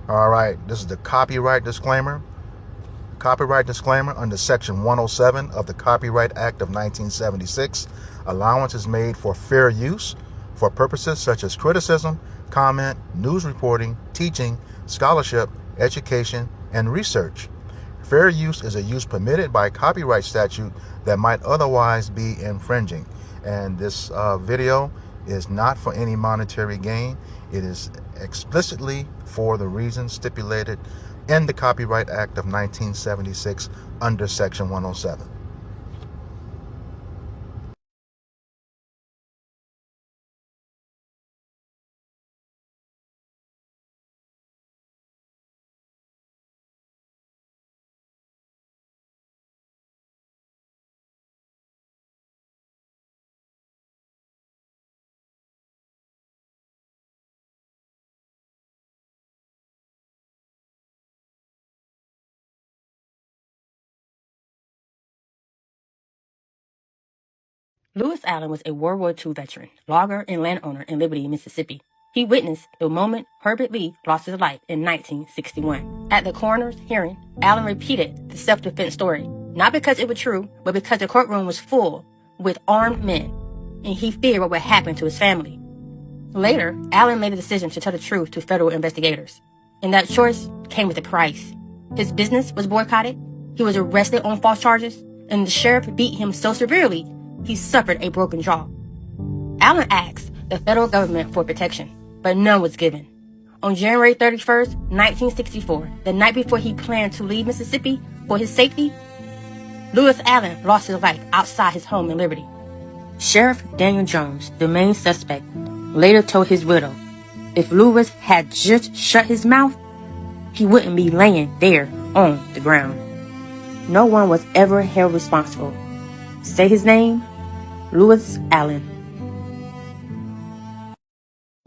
All right, this is the copyright disclaimer. Copyright disclaimer under Section 107 of the Copyright Act of 1976. Allowance is made for fair use for purposes such as criticism, comment, news reporting, teaching, scholarship, education, and research. Fair use is a use permitted by copyright statute that might otherwise be infringing. And this video is not for any monetary gain. It is explicitly for the reasons stipulated in the Copyright Act of 1976 under Section 107. Lewis Allen was a World War II veteran, logger, and landowner in Liberty, Mississippi. He witnessed the moment Herbert Lee lost his life in 1961. At the coroner's hearing, Allen repeated the self-defense story, not because it was true, but because the courtroom was full with armed men, and he feared what would happen to his family. Later, Allen made a decision to tell the truth to federal investigators, and that choice came with a price. His business was boycotted, he was arrested on false charges, and the sheriff beat him so severely he suffered a broken jaw. Allen asked the federal government for protection, but none was given. On January 31st, 1964, the night before he planned to leave Mississippi for his safety, Lewis Allen lost his life outside his home in Liberty. Sheriff Daniel Jones, the main suspect, later told his widow, if Lewis had just shut his mouth, he wouldn't be laying there on the ground. No one was ever held responsible. Say his name, Lewis Allen.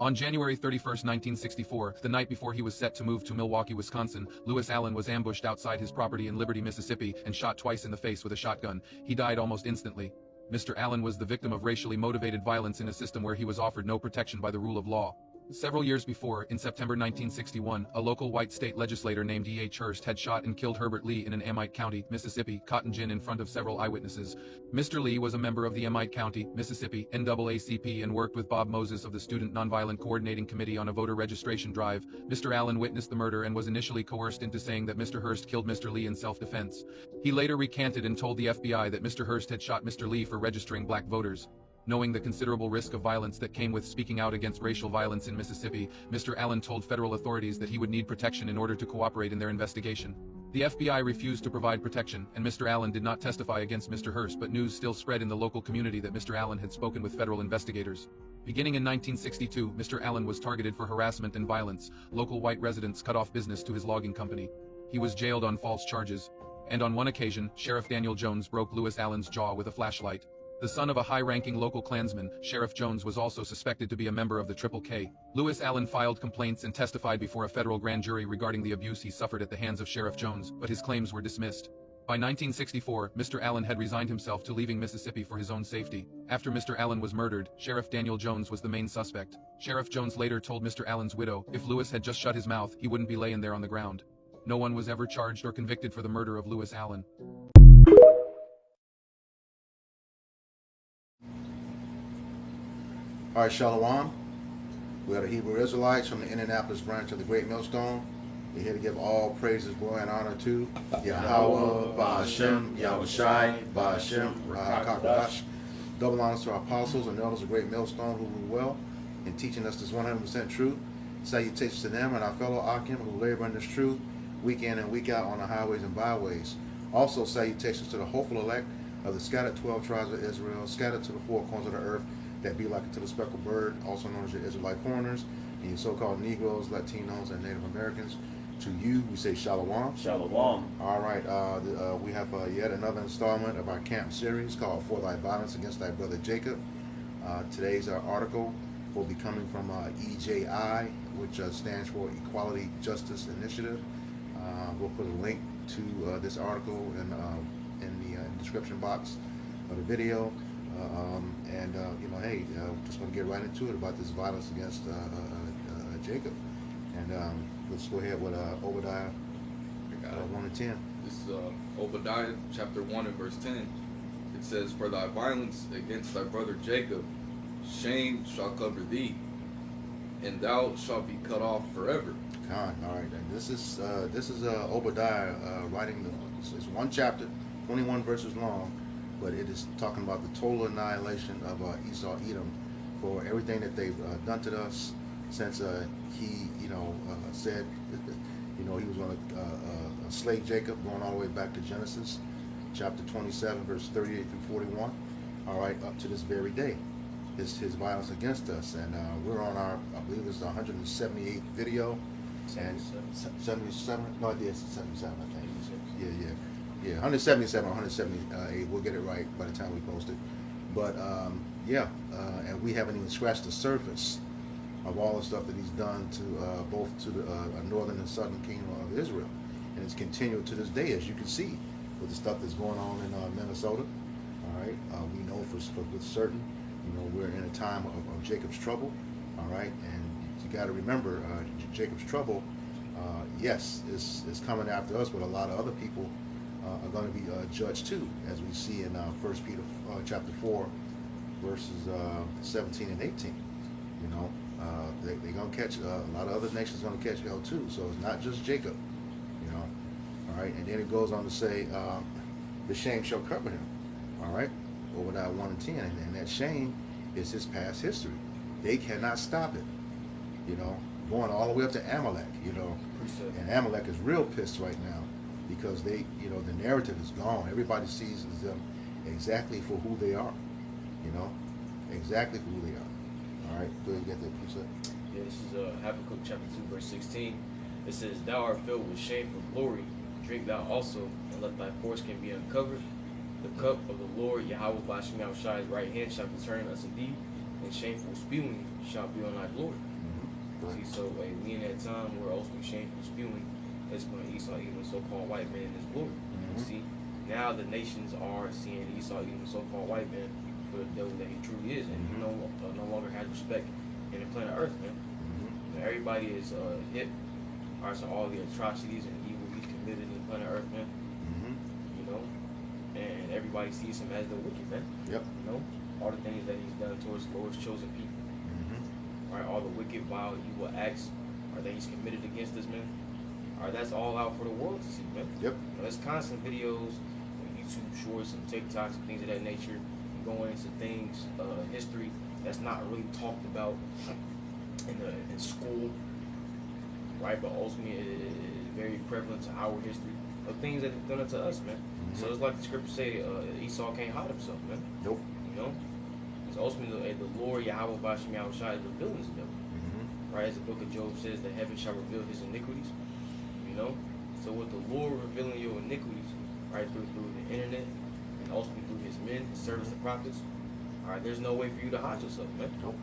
On January 31, 1964, the night before he was set to move to Milwaukee, Wisconsin, Lewis Allen was ambushed outside his property in Liberty, Mississippi, and shot twice in the face with a shotgun. He died almost instantly. Mr. Allen was the victim of racially motivated violence in a system where he was offered no protection by the rule of law. Several years before, in September 1961, a local white state legislator named E.H. Hurst had shot and killed Herbert Lee in an Amite County, Mississippi, cotton gin in front of several eyewitnesses. Mr. Lee was a member of the Amite County, Mississippi, NAACP and worked with Bob Moses of the Student Nonviolent Coordinating Committee on a voter registration drive. Mr. Allen witnessed the murder and was initially coerced into saying that Mr. Hurst killed Mr. Lee in self-defense. He later recanted and told the FBI that Mr. Hurst had shot Mr. Lee for registering black voters. Knowing the considerable risk of violence that came with speaking out against racial violence in Mississippi, Mr. Allen told federal authorities that he would need protection in order to cooperate in their investigation. The FBI refused to provide protection, and Mr. Allen did not testify against Mr. Hurst, but news still spread in the local community that Mr. Allen had spoken with federal investigators. Beginning in 1962, Mr. Allen was targeted for harassment and violence. Local white residents cut off business to his logging company. He was jailed on false charges. And on one occasion, Sheriff Daniel Jones broke Lewis Allen's jaw with a flashlight. The son of a high-ranking local Klansman, Sheriff Jones was also suspected to be a member of the Triple K. Lewis Allen filed complaints and testified before a federal grand jury regarding the abuse he suffered at the hands of Sheriff Jones, but his claims were dismissed. By 1964, Mr. Allen had resigned himself to leaving Mississippi for his own safety. After Mr. Allen was murdered, Sheriff Daniel Jones was the main suspect. Sheriff Jones later told Mr. Allen's widow, if Lewis had just shut his mouth, he wouldn't be laying there on the ground. No one was ever charged or convicted for the murder of Lewis Allen. All right, Shalom. We are the Hebrew Israelites from the Indianapolis branch of the Great Millstone. We're here to give all praises, glory, and honor to Yahweh, Ba'ashem, Yahushai, Ba'ashem, Rakakash. Double honors to our apostles and elders of Great Millstone who rule well in teaching us this 100% truth. Salutations to them and our fellow Akim who labor in this truth week in and week out on the highways and byways. Also, salutations to the hopeful elect of the scattered 12 tribes of Israel, scattered to the four corners of the earth, that be like unto the speckled bird, also known as your Israelite foreigners, and your so-called Negroes, Latinos, and Native Americans. To you, we say Shalom. Shalom. All right, we have yet another installment of our camp series called For Thy Violence Against Thy Brother Jacob. Today's article will be coming from EJI, which stands for Equality Justice Initiative. We'll put a link to this article in the description box of the video. Hey, just going to get right into it about this violence against Jacob. And let's go ahead with Obadiah 1 and 10. This is Obadiah chapter 1 and verse 10. It says, "For thy violence against thy brother Jacob, shame shall cover thee, and thou shalt be cut off forever." All right. And this is Obadiah writing. It's one chapter, 21 verses long, but it is talking about the total annihilation of Esau, Edom, for everything that they've done to us since he, said, he was going to slay Jacob, going all the way back to Genesis, chapter 27, verse 38 through 41. All right, up to this very day, his violence against us, and we're on our, I believe it's the 178th video, and 77. No, it is 77, I think. Yeah, 177 or 178. We'll get it right by the time we post it. But and we haven't even scratched the surface of all the stuff that he's done to both to the northern and southern kingdom of Israel, and it's continued to this day, as you can see, with the stuff that's going on in Minnesota. All right, we know for with certain, we're in a time of Jacob's trouble. All right, and you got to remember, Jacob's trouble, yes, is coming after us, but a lot of other people are going to be judged too, as we see in 1 Peter chapter 4, verses 17 and 18. They're going to catch, a lot of other nations going to catch hell too, so it's not just Jacob, all right, and then it goes on to say, the shame shall cover him, all right, Obadiah 1 and 10, and that shame is his past history. They cannot stop it, going all the way up to Amalek, and Amalek is real pissed right now, because they, the narrative is gone. Everybody sees them exactly for who they are, exactly for who they are. All right, go ahead and get that piece up. Yeah, this is Habakkuk chapter 2, verse 16. It says, "Thou art filled with shameful glory. Drink thou also, and let thy foreskin be uncovered. The cup of the Lord, Yahweh Bashem Yahushua's right hand shall be turned unto thee, and shameful spewing shall be on thy glory." See, so we in that time where ultimately shameful spewing is when Esau, even so-called white man, in his glory. See, now the nations are seeing Esau, even so-called white man, for the devil that he truly is, and he no longer has respect in the planet Earth, man. Everybody is hip to all the atrocities and evil he's committed in the planet Earth, man. And everybody sees him as the wicked, man. Yep. All the things that he's done towards the Lord's chosen people. All the wicked, vile, evil acts that he's committed against us, man. That's all out for the world to see, man. Yep. There's constant videos, YouTube shorts and TikToks and things of that nature, going into things, history that's not really talked about in school, right? But ultimately, it is very prevalent to our history of things that have done it to us, man. So it's like the scripture say, Esau can't hide himself, man. Nope. It's ultimately the Lord Yahweh Bashem Yahushua is revealing his devil. Right, as the book of Job says, the heaven shall reveal his iniquities. So with the Lord revealing your iniquities, right, through the internet, and ultimately through his men, his servants, the prophets, all right, there's no way for you to hide yourself, man. Nope.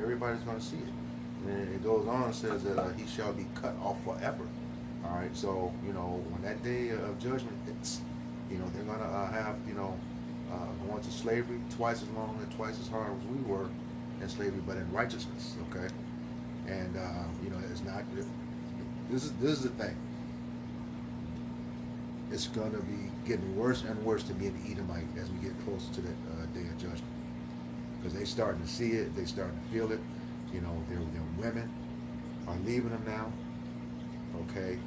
Everybody's going to see it. And it goes on and says that he shall be cut off forever. All right, so, when that day of judgment hits, they're going to have, going to slavery twice as long and twice as hard as we were in slavery, but in righteousness, okay? And, it's not, this is the thing. It's going to be getting worse and worse to be an Edomite as we get closer to that day of judgment. Because they starting to see it, they starting to feel it. Their women are leaving them now, okay?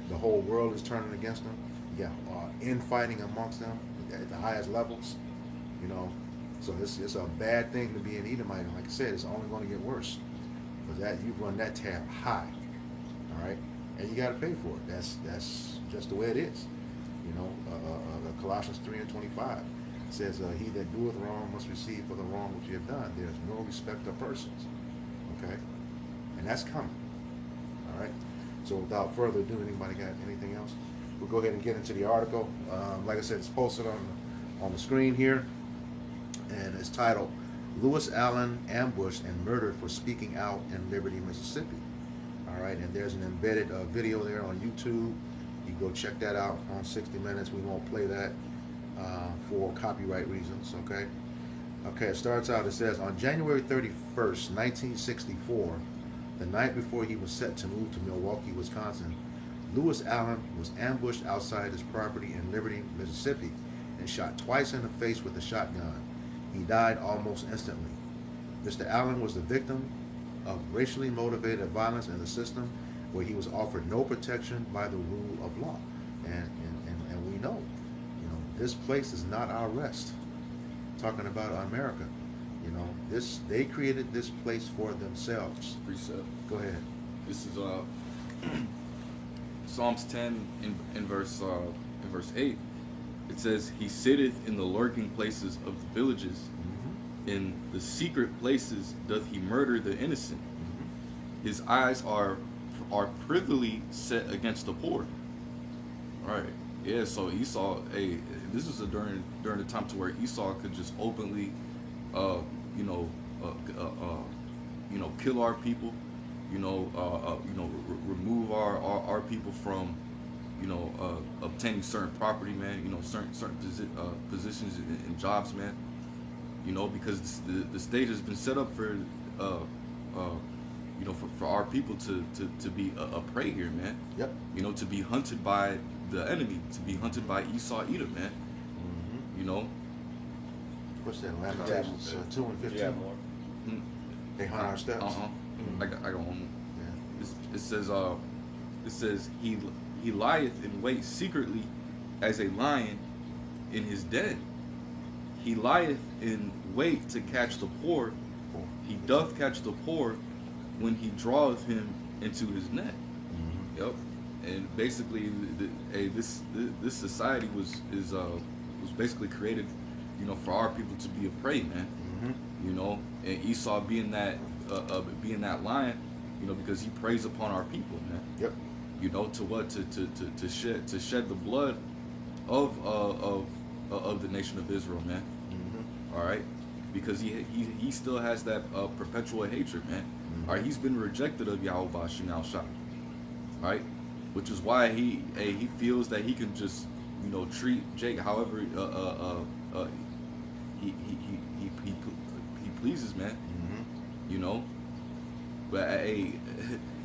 The whole world is turning against them. You got infighting amongst them at the highest levels, So it's a bad thing to be an Edomite. And like I said, it's only going to get worse. Because you run that tab high, all right? And you got to pay for it. That's just the way it is. Colossians 3 and 25 says, he that doeth wrong must receive for the wrong which you have done. There's no respect of persons, okay? And that's coming, all right? So without further ado, anybody got anything else? We'll go ahead and get into the article. Like I said, it's posted on the screen here, and it's titled, "Lewis Allen ambushed and murdered for speaking out in Liberty, Mississippi." All right, and there's an embedded video there on YouTube. You go check that out on 60 Minutes. We won't play that for copyright reasons, okay? Okay, it starts out, it says, on January 31st, 1964, the night before he was set to move to Milwaukee, Wisconsin, Lewis Allen was ambushed outside his property in Liberty, Mississippi, and shot twice in the face with a shotgun. He died almost instantly. Mr. Allen was the victim of racially motivated violence in the system where he was offered no protection by the rule of law. And we know, this place is not our rest. Talking about America, they created this place for themselves. Precept. Go ahead. This is Psalms 10 in verse 8. It says, "He sitteth in the lurking places of the villages. In the secret places doth he murder the innocent. His eyes are privily set against the poor." All right. Yeah. So Esau, this was during the time to where Esau could just openly, kill our people. Remove our people from, obtaining certain property, man. Certain positions and jobs, man. Because the stage has been set up for, for our people to be a prey here, man. Yep. To be hunted by the enemy, to be hunted by Esau, Edom, man. What's that? Lamentations 2 and 15. Yeah, more. They hunt our steps. I got one more. Yeah. It says he lieth in wait secretly as a lion in his den. He lieth in wait to catch the poor. He doth catch the poor when he draweth him into his net. Yep. And basically, this society was basically created, for our people to be a prey, man. And Esau being that lion, because he preys upon our people, man. Yep. To what to shed the blood of the nation of Israel, man. All right, because he still has that perpetual hatred, man. All right, he's been rejected of Yahweh Shem Shai. Right, which is why he feels that he can just treat Jake however he pleases, man. But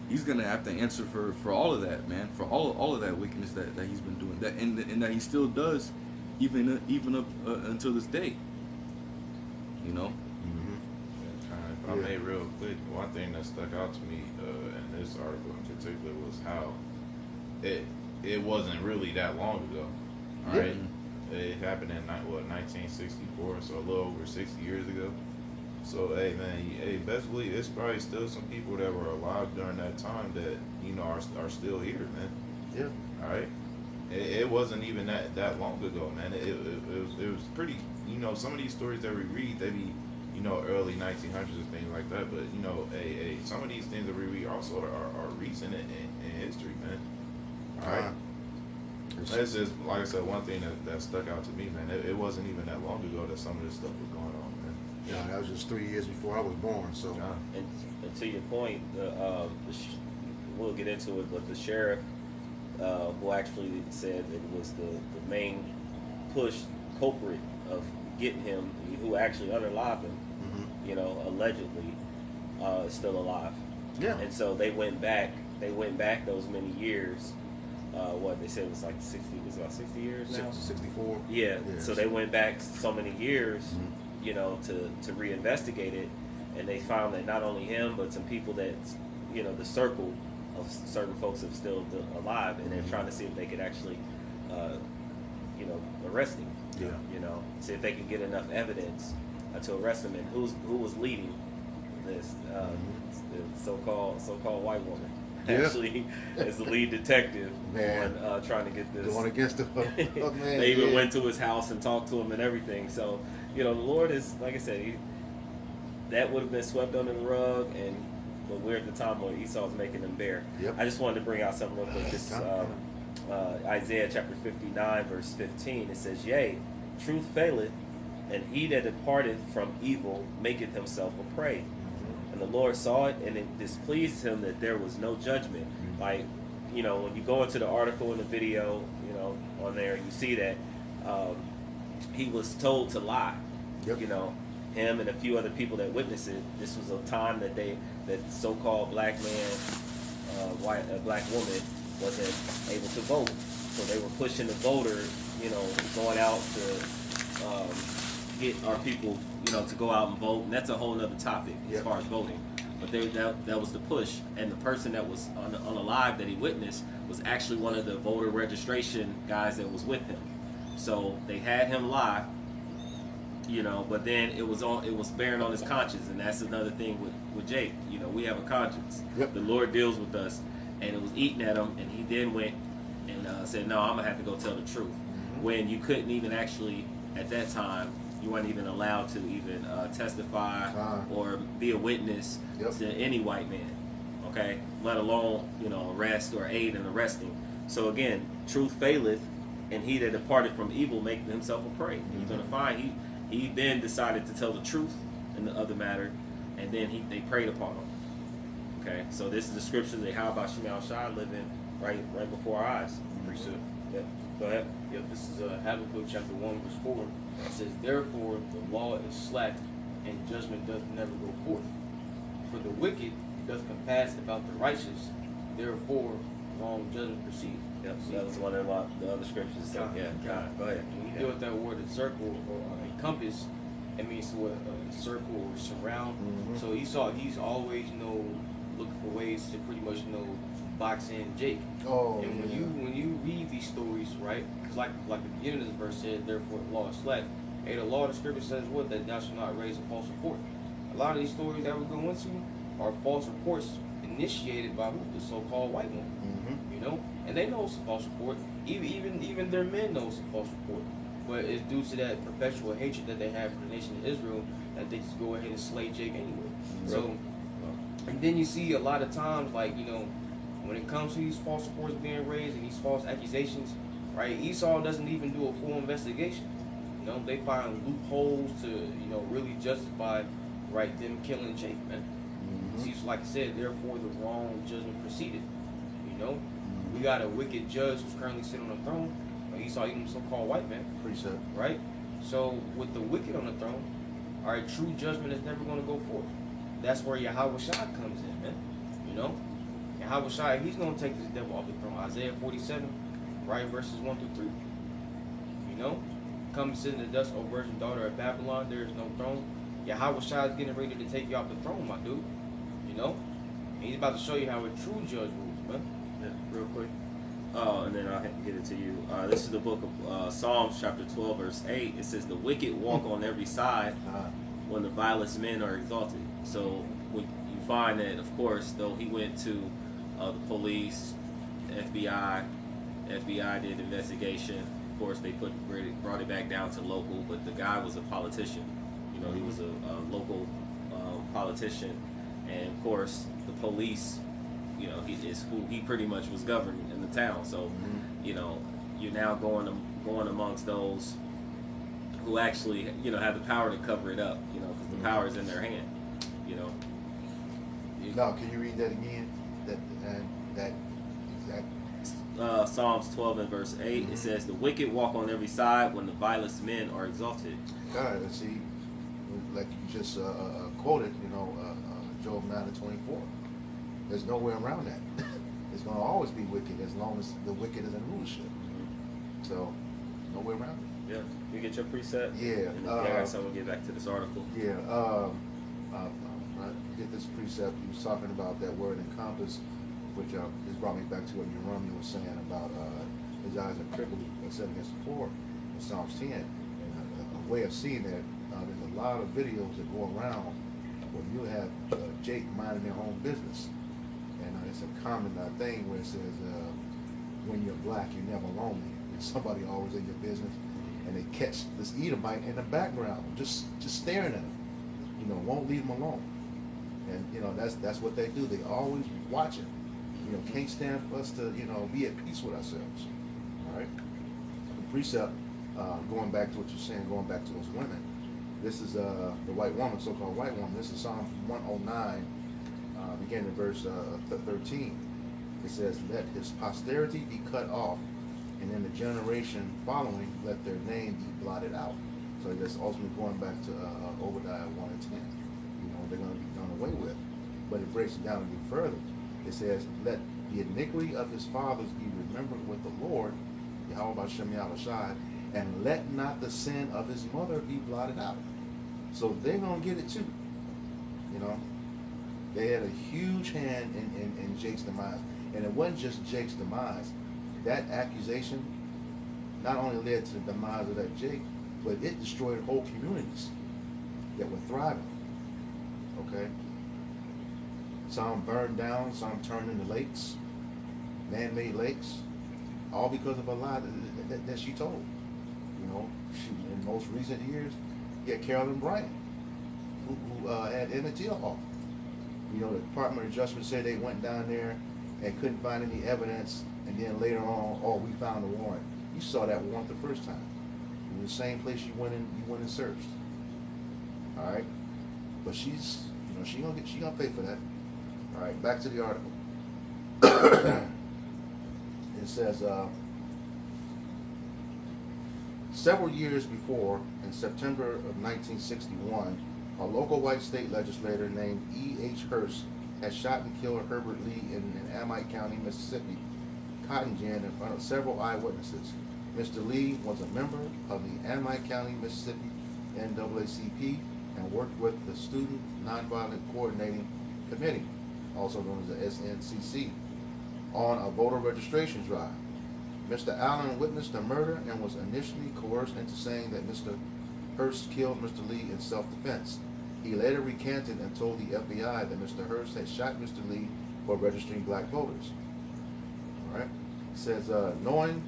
he's gonna have to answer for all of that, man, for all of that wickedness that he's been doing, that and that he still does, even up until this day. If I may real quick, one thing that stuck out to me in this article in particular was how it wasn't really that long ago. All right, it happened in 1964, so a little over 60 years ago. So hey man, best believe it's probably still some people that were alive during that time that are still here, man. Yeah. All right. It wasn't even that long ago, man. It was pretty. Some of these stories that we read, they be early 1900s and things like that. But some of these things that we read also are recent in history, man. All right. That's just, like I said, one thing that stuck out to me, man. It wasn't even that long ago that some of this stuff was going on, man. Yeah, that was just 3 years before I was born. So. And to your point, we'll get into it, but the sheriff, who actually said it was the main push culprit of getting him, who actually unalived him, allegedly, is still alive. Yeah. And so they went back those many years. What they said it was like 60, was about 60 years now? 64. Yeah. Yes. So they went back so many years, to reinvestigate it, and they found that not only him, but some people that, the circle of certain folks are still alive, and they're trying to see if they could actually, arrest him. Yeah. See if they could get enough evidence to arrest him, and who was leading this the so-called white woman. Yeah. Actually, as the lead detective Man. on trying to get this. The one against the man. They even went to his house and talked to him and everything. So, the Lord is, like I said, that would have been swept under the rug, but we're at the time where Esau's making them bear. Yep. I just wanted to bring out something real quick. This Isaiah chapter 59, verse 15. It says, "Yea, truth faileth, and he that departeth from evil maketh himself a prey. And the Lord saw it, and it displeased him that there was no judgment." Like, when you go into the article and the video, on there, you see that he was told to lie. Yep. him and a few other people that witnessed it. This was a time that that so-called black man, black woman wasn't able to vote, so they were pushing the voter, going out to get our people, to go out and vote. And that's a whole other topic as far as voting. But that was the push, and the person that was on the live that he witnessed was actually one of the voter registration guys that was with him. So they had him live, but then it was bearing on his conscience, and that's another thing with Jake. We have a conscience. Yep. The Lord deals with us, and it was eating at him, and he then went and said, "No, I'm gonna have to go tell the truth." When you couldn't even actually at that time, you weren't even allowed to even testify or be a witness to any white man, okay? Let alone, arrest or aid in arresting. So again, truth faileth, and he that departed from evil making himself a prey. You're gonna find he then decided to tell the truth in the other matter, and then they preyed upon him. Okay, so this is the scripture that how about Shimei Shai living right before our eyes. Precept. Yeah, go ahead. Yep, this is Habakkuk chapter 1, verse 4. It says, "Therefore the law is slack, and judgment doth never go forth. For the wicked doth compass about the righteous, therefore wrong judgment proceed." Yep, so that was one of the other scriptures. So, God, go ahead. When you deal with that word encircle or encompass, it means to encircle or surround. So he's always looking for ways to pretty much box in Jake. And when you read these stories, right? Because like the beginning of this verse said, "Therefore the law is slack." Hey, the law of the scripture says what? That thou shalt not raise a false report. A lot of these stories that we're going into are false reports initiated by who? The so-called white woman. And they know it's a false report. Even their men know it's a false report. But it's due to that perpetual hatred that they have for the nation of Israel that they just go ahead and slay Jake anyway. So, and then you see a lot of times, when it comes to these false reports being raised and these false accusations, right? Esau doesn't even do a full investigation. They find loopholes to, really justify, right, them killing Jake, man. See, so like I said, therefore the wrong judgment proceeded. We got a wicked judge who's currently sitting on the throne. Esau, even so-called white man. Precept. Right? So with the wicked on the throne, all right, true judgment is never going to go forth. That's where Yahweh Shai comes in, man. Yahweh Shai, he's going to take this devil off the throne. Isaiah 47, right, verses 1 through 3. Come sit in the dust, O virgin daughter of Babylon, there is no throne. Yahweh Shai is getting ready to take you off the throne, my dude. And he's about to show you how a true judge rules, man. Yeah, real quick. And then I'll get it to you. This is the book of Psalms, chapter 12, verse 8. It says, "The wicked walk on every side when the vilest men are exalted." So when you find that, of course, though he went to the police, FBI did investigation. Of course, they brought it back down to local, but the guy was a politician. He was a local politician, and of course, the police. He pretty much was governing in the town. So, you're now going amongst those who actually, have the power to cover it up. Because the power is in their hand. No, can you read that again? That exact. Psalms 12 and verse 8. It says, "The wicked walk on every side when the vilest men are exalted." God, let's see, like you just quoted, Job 9:24. There's no way around that. It's going to always be wicked as long as the wicked is in rulership. So, no way around it. Yeah. You get your preset? Yeah. And then so we'll get back to this article. Yeah. I get this precept. He was talking about that word encompass, which just brought me back to what Jerome was saying about his eyes are crippled and set against the poor in Psalms 10. And a way of seeing that, there's a lot of videos that go around where you have Jake minding their own business. And it's a common thing where it says, when you're black, you're never lonely. There's somebody always in your business, and they catch this Edomite in the background, just staring at him. Won't leave him alone. And that's what they do. They always watching. Can't stand for us to be at peace with ourselves. All right. The precept, going back to what you're saying, going back to those women. This is the white woman, so-called white woman. This is Psalm 109. Beginning in verse 13, it says, "Let his posterity be cut off, and in the generation following, let their name be blotted out." because that's ultimately going back to Obadiah 1 and 10. You know, they're going to be done away with. But it breaks it down even further. It says, let the iniquity of his fathers be remembered with the Lord, Yahweh Bashem Yahushai, and let not the sin of his mother be blotted out. So they're going to get it too. You know, they had a huge hand in Jake's demise. And it wasn't just Jake's demise. That accusation not only led to the demise of that Jake, but it destroyed whole communities that were thriving. Okay? Some burned down, some turned into lakes, man-made lakes, all because of a lie that she told. You know, in most recent years, you had Carolyn Bryant, who had Emmett Till off. You know, the Department of Justice said they went down there and couldn't find any evidence, and then later on, oh, we found a warrant. You saw that warrant the first time. In the same place you went and searched. All right? But she's, you know, she gonna pay for that. All right, back to the article. It says, several years before, in September of 1961, a local white state legislator named E.H. Hearst had shot and killed Herbert Lee in an Amite County, Mississippi, cotton gin in front of several eyewitnesses. Mr. Lee was a member of the Amite County, Mississippi NAACP and worked with the Student Nonviolent Coordinating Committee, also known as the SNCC, on a voter registration drive. Mr. Allen witnessed the murder and was initially coerced into saying that Mr. Hearst killed Mr. Lee in self-defense. He later recanted and told the FBI that Mr. Hearst had shot Mr. Lee for registering black voters. All right. It says, knowing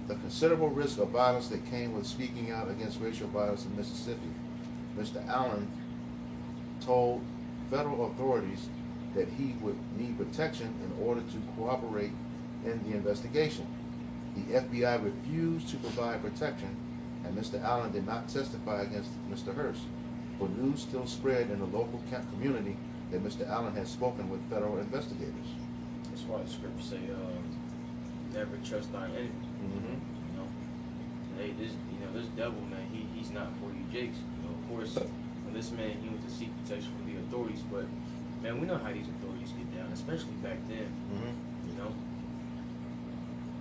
the considerable risk of violence that came with speaking out against racial violence in Mississippi, Mr. Allen told federal authorities that he would need protection in order to cooperate in the investigation. The FBI refused to provide protection, and Mr. Allen did not testify against Mr. Hearst. But news still spread in the local community that Mr. Allen had spoken with federal investigators. That's why the scriptures say, never trust thine enemy. Mm-hmm. You know, this devil, man, he's not for you, Jakes. You know, of course, when this man, he went to seek protection from the authorities, but man, we know how these authorities get down, especially back then. Mm-hmm. You know,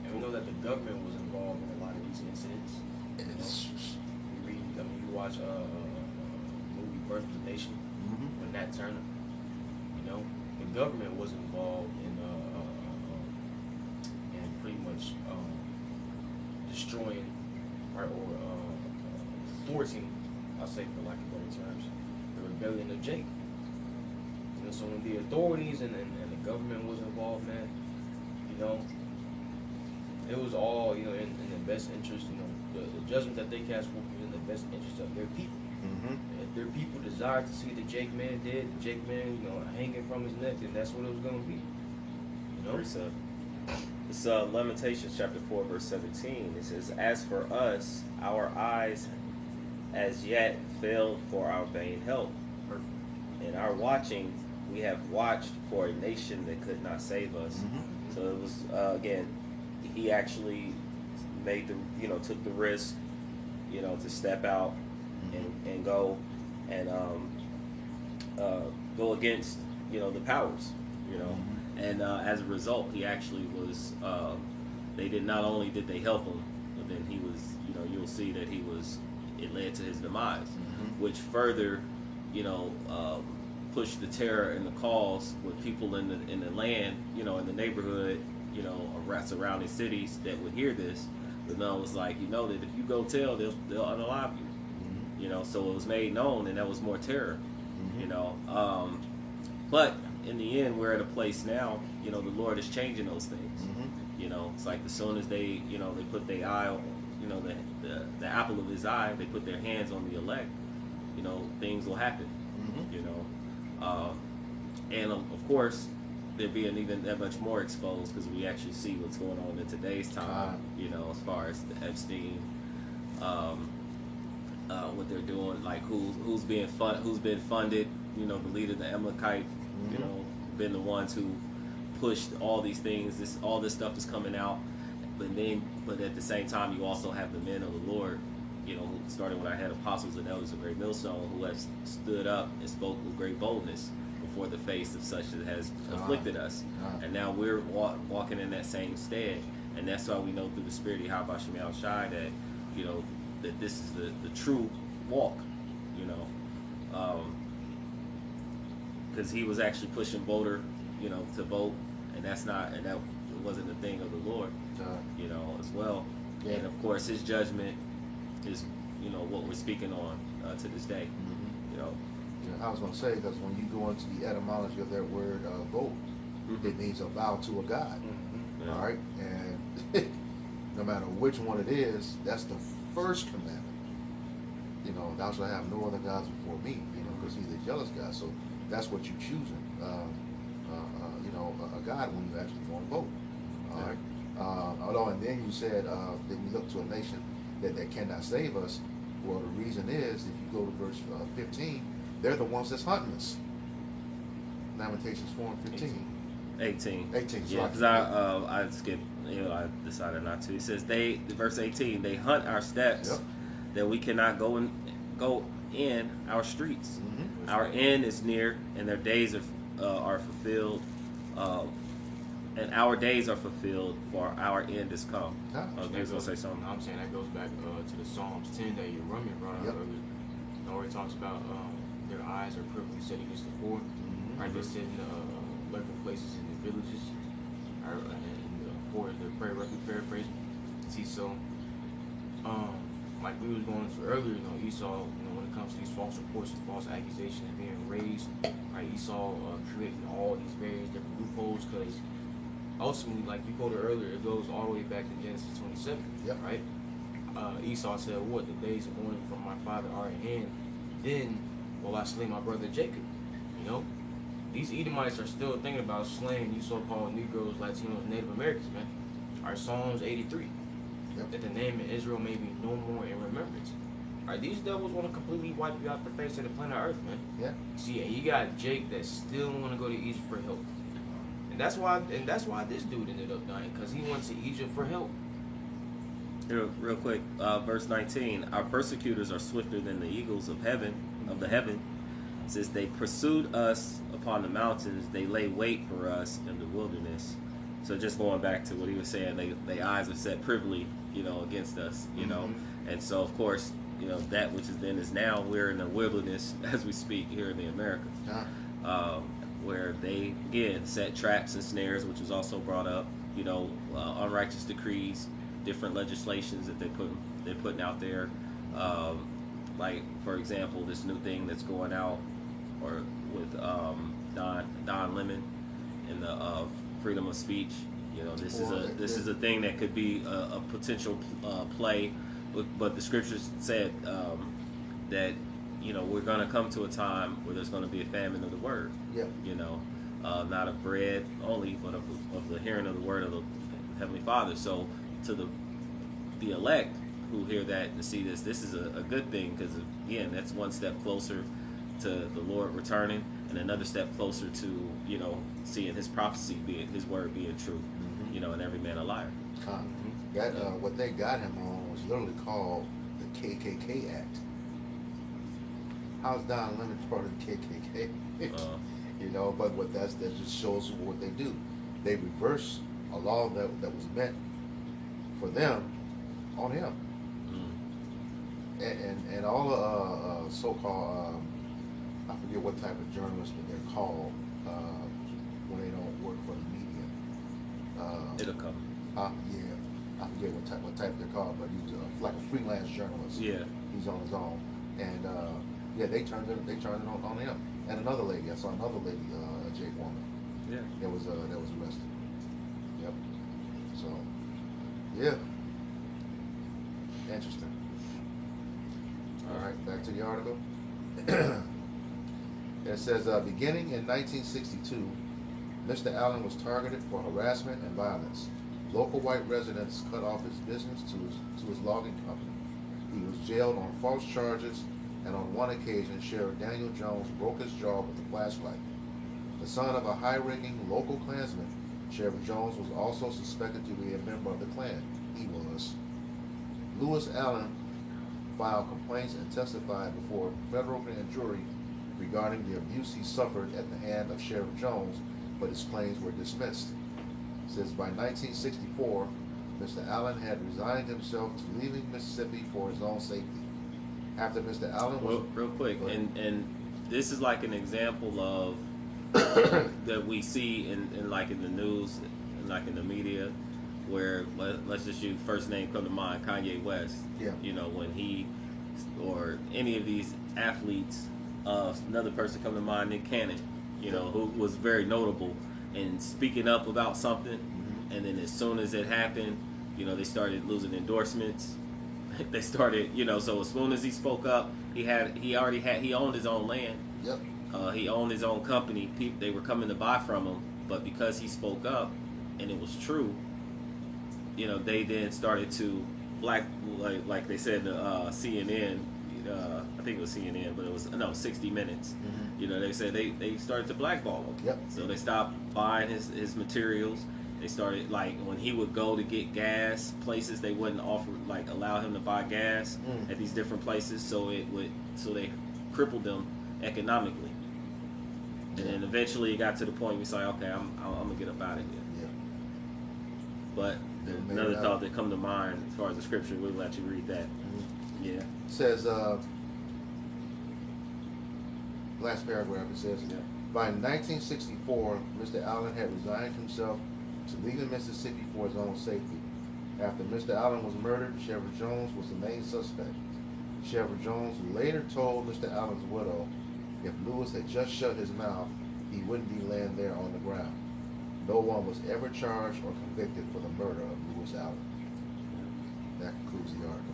and we know that the government was involved in a lot of these incidents. You know, you read, you watch movie Birth of the Nation with Nat Turner. You know, the government was involved in pretty much destroying or thwarting, I'll say for lack of better terms, the rebellion of Jake. You know, so when the authorities and the government was involved, man, you know, it was all, you know, in the best interest. You know, the judgment that they cast was in the best interest of their people. Mm-hmm. If their people desired to see the Jake man dead, the Jake man, you know, hanging from his neck, then that's what it was going to be. You know? It's Lamentations chapter 4, verse 17. It says, as for us, our eyes as yet failed for our vain help. In our watching, we have watched for a nation that could not save us. Mm-hmm. So it was, again, he actually made took the risk, to step out and go and go against, the powers, and as a result, he actually was. They did not only did they help him, but then he was. You'll see that he was. It led to his demise, which further, pushed the terror and the cause with people in the land, in the neighborhood, surrounding cities that would hear this. But no, it was like, that if you go tell, they'll unalive you. So it was made known, and that was more terror. But in the end, we're at a place now, the Lord is changing those things. It's like as soon as they, they put their eye on, the apple of his eye, they put their hands on the elect, things will happen. And of course, they're being even that much more exposed because we actually see what's going on in today's time, as far as the Epstein, what they're doing, like who's been funded, the leader, the Amalekite, been the ones who pushed all these things. All this stuff is coming out, but at the same time, you also have the men of the Lord, who started when I had apostles and elders of Great Millstone, who have stood up and spoke with great boldness before the face of such that has afflicted us. And now we're walking in that same stead. And that's why we know through the Spirit of Yahweh Shem Yahweh Shai that, that this is the true walk, because he was actually pushing voter, to vote, and that wasn't the thing of the Lord, as well. Yeah. And of course, his judgment is, what we're speaking on to this day. Yeah, I was going to say, because when you go into the etymology of that word vote, it means a vow to a god. Yeah. All right, and no matter which one it is, that's the first commandment. Thou shalt have no other gods before me. Because he's a jealous God. So that's what you're choosing. A God when you actually want to vote. All right. And then you said that we look to a nation that cannot save us. Well, the reason is, if you go to verse 15, they're the ones that's hunting us. Lamentations 4 and 15. 18. 18. Yeah, because I skipped. I decided not to. It says verse 18. They hunt our steps, that we cannot go in our streets. Our end is near, and their days are fulfilled, and our days are fulfilled, for our end is come. You was gonna say something? I'm saying that goes back to the Psalms 10 that your Roman brought up earlier. Where it talks about their eyes are perfectly set against the poor. Right, they sit in lurking places in the villages, or in the poor. The prayer record paraphrase. See, so like we was going to earlier, Esau, when it comes to these false reports and false accusations being raised, right? Esau creating all these various different loopholes, because ultimately, like you quoted earlier, it goes all the way back to Genesis 27, right? Esau said, "What, the days of mourning from my father are at hand? Then will I slay my brother Jacob?" These Edomites are still thinking about slaying you so-called Negroes, Latinos, Native Americans, man. Our Psalms 83. That the name of Israel may be no more in remembrance. Right, these devils want to completely wipe you out the face of the planet Earth, man. Yeah. See, and you got Jake that still want to go to Egypt for help, and that's why this dude ended up dying, because he went to Egypt for help. Real quick, verse 19. Our persecutors are swifter than the eagles of the heaven. It says they pursued us upon the mountains. They lay wait for us in the wilderness. So just going back to what he was saying, they eyes are set privily, against us, and so of course, that which is then is now, we're in the wilderness as we speak here in the Americas, where they again set traps and snares, which was also brought up, unrighteous decrees, different legislations that they're putting out there, like for example, this new thing that's going out, or with Don Lemon and the freedom of speech. This is a thing that could be a potential play, but the scriptures said that we're going to come to a time where there's going to be a famine of the word. Not of bread only, but of the hearing of the word of the Heavenly Father. So to the elect who hear that and see this is a good thing, because again, that's one step closer to the Lord returning, and another step closer to seeing his prophecy his word being true, and every man a liar. What they got him on was literally called the KKK Act. How's Don Lemon part of the KKK? But that just shows what they do. They reverse a law that was meant for them on him. And all so-called I forget what type of journalists they're called when they don't work for the media. It'll come. Yeah, I forget what type they're called, but he's like a freelance journalist. Yeah, he's on his own, and they turned it on him. And another lady, I saw another lady, a Jake woman. Yeah, that was arrested. Yep. So, yeah, interesting. All right, back to the article. It says, beginning in 1962, Mr. Allen was targeted for harassment and violence. Local white residents cut off his business to his logging company. He was jailed on false charges, and on one occasion, Sheriff Daniel Jones broke his jaw with a flashlight. The son of a high-ranking local Klansman, Sheriff Jones was also suspected to be a member of the Klan. He was. Lewis Allen filed complaints and testified before a federal grand jury regarding the abuse he suffered at the hand of Sheriff Jones, but his claims were dismissed. It says by 1964, Mr. Allen had resigned himself to leaving Mississippi for his own safety. After Mr. Allen was... Real quick, and this is like an example of that we see in like in the news and like in the media, where let's just use first name come to mind, Kanye West. Yeah. You know, when he or any of these athletes, another person come to mind, Nick Cannon, you know, who was very notable in speaking up about something, and then as soon as it happened, you know, they started losing endorsements. They started, you know, so as soon as he spoke up, he owned his own land. Yep. He owned his own company. People, they were coming to buy from him, but because he spoke up and it was true, you know, they then started to like they said, CNN. I think it was CNN, but it was 60 Minutes. Mm-hmm. You know, they said they started to blackball him. Yep. So they stopped buying his materials. They started, like, when he would go to get gas places, they wouldn't allow him to buy gas at these different places. So they crippled them economically. And then eventually it got to the point we say, okay, I'm gonna get up out of here. Yeah. But another thought that come to mind as far as the scripture, we'll let you read that. Mm-hmm. Yeah. It says, last paragraph, it says, by 1964, Mr. Allen had resigned himself to leaving Mississippi for his own safety. After Mr. Allen was murdered, Sheriff Jones was the main suspect. Sheriff Jones later told Mr. Allen's widow if Lewis had just shut his mouth, he wouldn't be laying there on the ground. No one was ever charged or convicted for the murder of Lewis Allen. That concludes the article.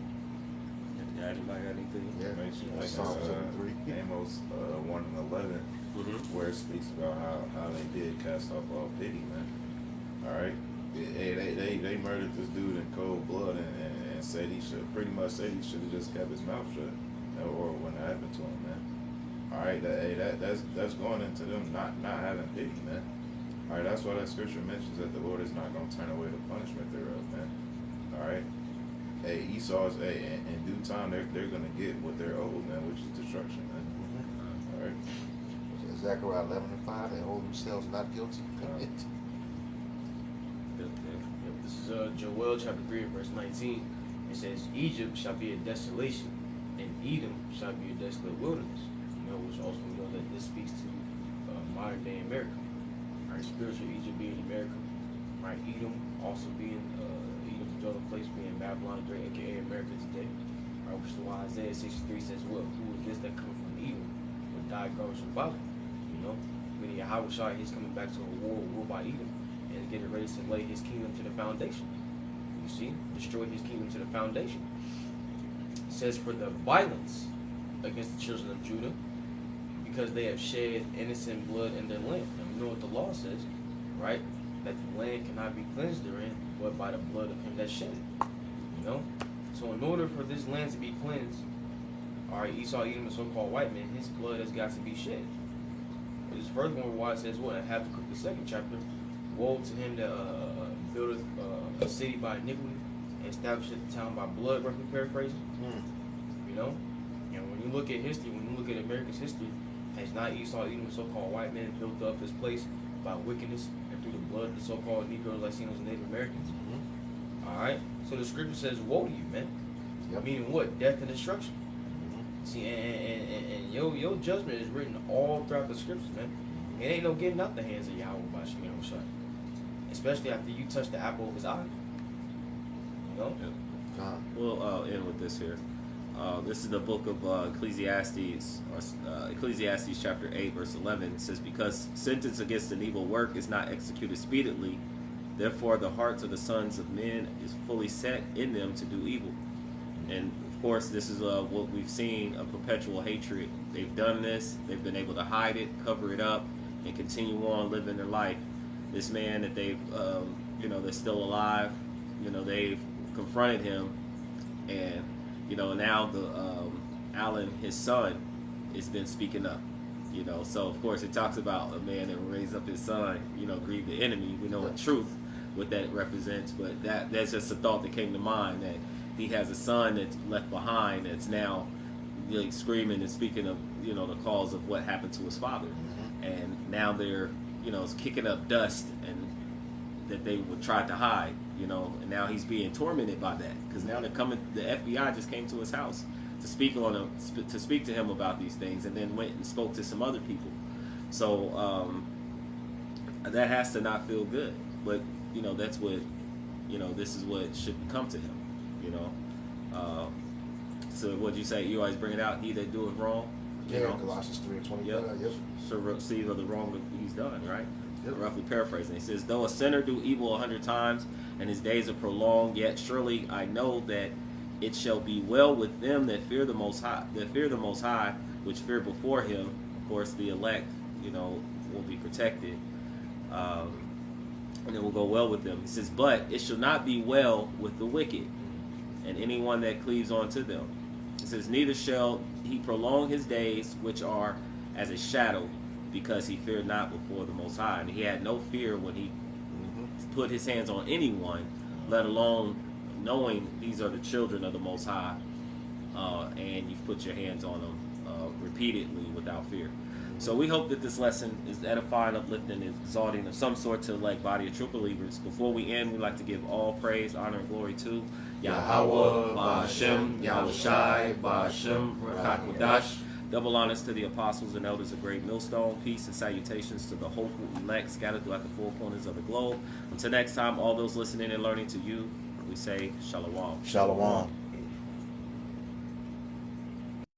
Anybody got anything? Yeah, Mention like Psalm 73. Amos 1 and 11, where it speaks about how they did cast off all pity, man. All right, they murdered this dude in cold blood and said he should have just kept his mouth shut, or what happened to him, man. All right, that's going into them not having pity, man. All right, that's why that scripture mentions that the Lord is not going to turn away the punishment thereof, man. All right. Hey, Esau's, in due time, they're going to get what they're owed, man, which is destruction, man. All right. Zechariah 11 and 5, they hold themselves not guilty. This is Joel chapter 3 verse 19. It says, Egypt shall be a desolation, and Edom shall be a desolate wilderness. You know, which also we know that this speaks to modern day America. Right, spiritual Egypt being America. Right, Edom also being Edom's dwelling place being Babylon the Great, aka America today. Right, which is why Isaiah 63 says, well, who is this that cometh from Edom, would die garments from Babylon? You know, meaning Yahweh Shai, he's coming back to a war by Edom, and getting ready to lay his kingdom to the foundation. You see, destroy his kingdom to the foundation. It says, for the violence against the children of Judah, because they have shed innocent blood in their land. And we know what the law says, right? That the land cannot be cleansed therein, but by the blood of him that shed it. You know? So in order for this land to be cleansed, alright, Esau, Edom, the so-called white man, his blood has got to be shed. But it's furthermore why it says what? In Habakkuk the 2nd chapter, woe to him that buildeth a city by iniquity and establisheth the town by blood, roughly paraphrasing. You know? And when you look at history, when you look at America's history, has not Esau, Edom, the so-called white man, built up this place by wickedness and through the blood of the so-called Negroes, Latinos, and Native Americans? Alright? So the scripture says, woe to you, man. Yep. Meaning what? Death and destruction. See, and your judgment is written all throughout the scriptures, man. It ain't no getting out the hands of Yahweh by Shemir Shai. Especially after you touch the apple of his eye. You know? We'll end with this here. This is the book of Ecclesiastes, or Ecclesiastes chapter 8, verse 11. It says, because sentence against an evil work is not executed speedily, therefore the hearts of the sons of men is fully set in them to do evil. And of course, this is what we've seen, a perpetual hatred. They've done this, they've been able to hide it, cover it up, and continue on living their life. This man that they've, that's still alive, they've confronted him, and now the Allen, his son, has been speaking up. So of course it talks about a man that will raise up his son, grieve the enemy. We know in truth what that represents, but that's just a thought that came to mind, that he has a son that's left behind that's now like screaming and speaking of, you know, the cause of what happened to his father. And now they're, you know, kicking up dust and that they would try to hide, you know, and now he's being tormented by that because now they're coming. The FBI just came to his house to speak to him about these things, and then went and spoke to some other people. So that has to not feel good, but you know, that's what, you know, this is what should come to him, you know. So what'd you say? You always bring it out. He that doeth wrong, you know? Colossians 3:20. Yep. So receive of the wrong that he's done, right? Yep. Roughly paraphrasing. He says, though a sinner do evil 100 times, and his days are prolonged, yet surely I know that it shall be well with them that fear the Most High, which fear before him. Of course, the elect, you know, will be protected, and it will go well with them. He says, but it shall not be well with the wicked, and anyone that cleaves on to them. It says, neither shall he prolong his days, which are as a shadow, because he feared not before the Most High. And he had no fear when he put his hands on anyone, let alone knowing these are the children of the Most High, and you've put your hands on them repeatedly without fear. So we hope that this lesson is edifying, uplifting, exalting of some sort to like body of true believers. Before we end, we'd like to give all praise, honor, and glory to Yahweh, Ba'ashem, Yahushai, Ba'ashem, Rakakwadash. Double honors to the apostles and elders of Great Millstone. Peace and salutations to the hopeful elect scattered throughout the four corners of the globe. Until next time, all those listening and learning to you, we say Shalom. Shalom.